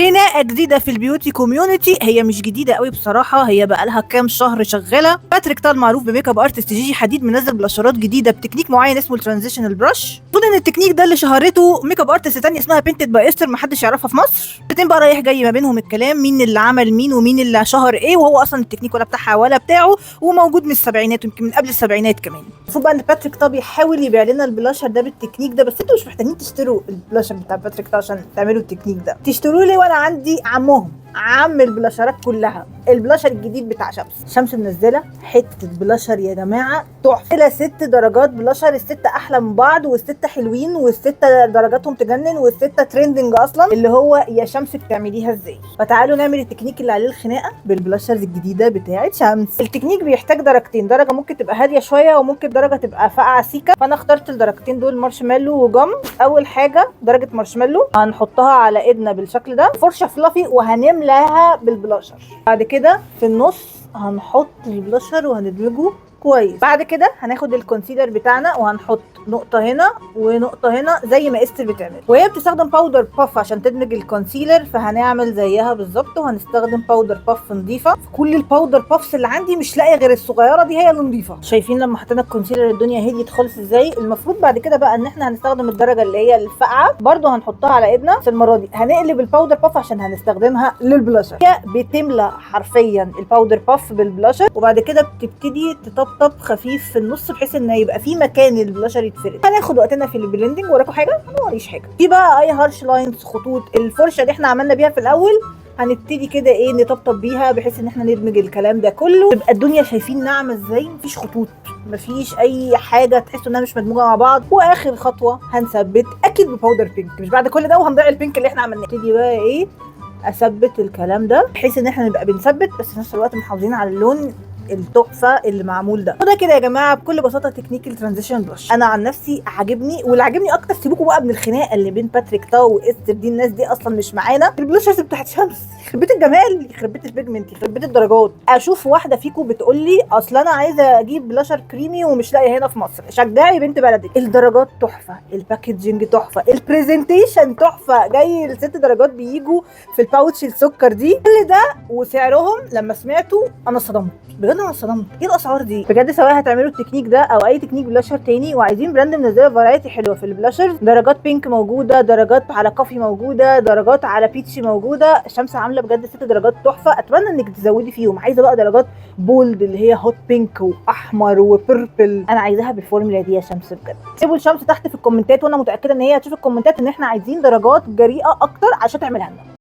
خناقه جديده في البيوتي كوميونتي، هي مش جديده قوي بصراحه، هي بقى لها كام شهر شغاله. باتريك تال معروف بميك اب ارتست جيجي حديد منزل بلاشرات جديده بتكنيك معين اسمه الترانزيشنال براش. المفروض ان التكنيك ده اللي شهرته ميك اب ارتست تانية اسمها بينتد باي استر محدش يعرفها في مصر. الاتنين بقى رايح جاي ما بينهم الكلام، مين اللي عمل مين ومين اللي شهر ايه، وهو اصلا التكنيك ولا بتاعها ولا بتاعه، وموجود من السبعينات ويمكن من قبل السبعينات كمان. المفروض بقى ان باتريك تال بيحاول يبيع لنا البلاشر ده بالتكنيك ده، بس انتوا مش محتاجين تشتروا البلاشر بتاع باتريك تال عشان تعملوا التكنيك ده، تشتروه لي وانا عندي عمهم عم البلاشرات كلها. البلاشر الجديد بتاع شمس منزله حته بلاشر يا جماعه تحفه، الى 6 درجات بلاشر، الستة احلى من بعض والستة حلوين والستة درجاتهم تجنن والستة ترندنج اصلا، اللي هو يا شمس بتعمليها ازاي. فتعالوا نعمل التكنيك اللي عليه الخناقه بالبلاشرز الجديده بتاعه شمس. التكنيك بيحتاج درجتين، درجه ممكن تبقى هاديه شويه وممكن درجه تبقى فاقعه سيكه، فانا اخترت الدرجتين دول مارشميلو وجم. اول حاجه درجه مارشميلو هنحطها على ايدنا بالشكل ده، فرشه فلافي وهنملاها بالبلاشر. بعد كده في النص هنحط البلاشر وهندمجه كويس. بعد كده هناخد الكونسيلر بتاعنا وهنحط نقطه هنا ونقطه هنا زي ما استر بتعمل، وهي بتستخدم باودر باف عشان تدمج الكونسيلر، فهنعمل زيها بالظبط وهنستخدم باودر باف نظيفه. كل الباودر بافس اللي عندي مش لاقيه غير الصغيره دي هي اللي نظيفه. شايفين لما حطينا الكونسيلر الدنيا هديت خالص ازاي. المفروض بعد كده بقى ان احنا هنستخدم الدرجه اللي هي الفاقعه برده، هنحطها على ايدنا، بس المره دي هنقلب الباودر باف عشان هنستخدمها للبلاشر. هي بتملى حرفيا الباودر باف بالبلاشر، وبعد كده بتبتدي تطبطب خفيف في النص بحيث ان يبقى في مكان البلاشر يتفرد. هناخد وقتنا في البلندنج، وراكم حاجه؟ ما وريش حاجه. في بقى اي هارش لاينز، خطوط، الفرشه اللي احنا عملنا بيها في الاول هنبتدي كده ايه نطبطب بيها بحيث ان احنا ندمج الكلام ده كله، تبقى الدنيا شايفين ناعمه ازاي، مفيش خطوط مفيش اي حاجه تحسوا انها مش مدموجه مع بعض. واخر خطوه هنثبت اكيد بباودر بينك، مش بعد كل ده وهنضيع البينك اللي احنا عملناه. نبتدي بقى ايه اثبت الكلام ده بحيث ان احنا نبقى بنثبت بس في نفس الوقت محافظين على اللون التحفه اللي معمول ده. وده كده يا جماعه بكل بساطه تكنيك الترانزيشن بروش. انا عن نفسي عاجبني، واللي عاجبني اكتر سيبوكوا بقى من الخناقه اللي بين باتريك تاو واستر دي، الناس دي اصلا مش معانا. البلاشرز بتاعت شمس يخرب بيت الجمال، يخرب بيت البيجمنت، يخرب بيت الدرجات. اشوف واحده فيكم بتقول لي اصل انا عايزه اجيب بلاشر كريمي ومش لاقيه هنا في مصر، شجعي بنت بلدك. الدرجات تحفه، الباكجينج تحفه، البرزنتيشن تحفه، جاي ال6 درجات بيجوا في الباوتش السكر دي، كل ده وسعرهم لما سمعته انا صدمت بجد، انا صدمت. ايه الاسعار دي بجد؟ سواء هتعملوا التكنيك ده او اي تكنيك بلاشر تاني وعايزين براند منزله فرايتي حلوه في البلاشر، درجات بينك موجوده، درجات على كافي موجوده، درجات على بيتشي موجوده. شمس عامله بجد 6 درجات تحفه، اتمنى انك تزودي فيهم. عايزه بقى درجات بولد اللي هي هوت بينك واحمر وبيربل، انا عايزاها بالفورمولا دي يا شمس بجد. سيبوا لشمس تحت في الكومنتات، وانا متاكده ان هي هتشوف الكومنتات ان احنا عايزين درجات جريئه اكتر عشان تعملها لنا.